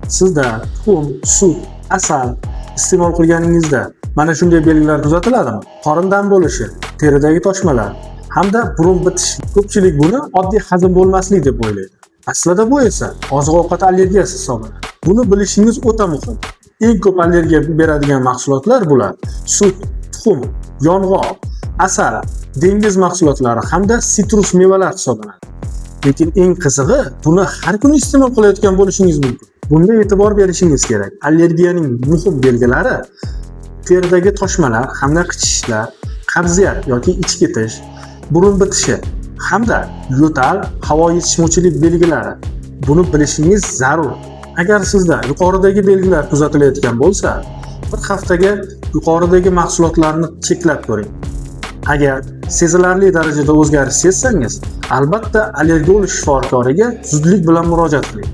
Sizda tuxum, sut, asal iste'mol qilganingizda mana shunday belgilar kuzatiladimi? Qorin dam bo'lishi, teridagi toshmalar hamda burun bitish. Ko'pchilik buni oddiy hazm bo'lmaslik deb o'ylaydi. Aslida bu esa oziq-ovqat allergiyasi hisoblanadi. Buni bilishingiz o'ta muhim. Eng ko'p allergiya beradigan mahsulotlar bular: sut, tuxum, yong'oq, asal, dengiz mahsulotlari hamda sitrus mevalar hisoblanadi. Lekin eng qizig'i, buni har kuni iste'mol qilayotgan bo'lishingiz mumkin. Bunga e'tibor berishingiz kerak. Allergiyaning muhim belgilari teridagi toshmalar hamda qichishishlar, qabziyat yoki ich ketish, burun bitishi hamda yo'tal, havo yetishmovchilik belgilari. Buni bilishingiz zarur. Agar sizda yuqoridagi belgilar kuzatilayotgan bo'lsa, bir haftaga yuqoridagi mahsulotlarni cheklab ko'ring. Agar sezilarli darajada o'zgarish sezsangiz, albatta allergolog shifokoriga zudlik bilan murojaat qiling.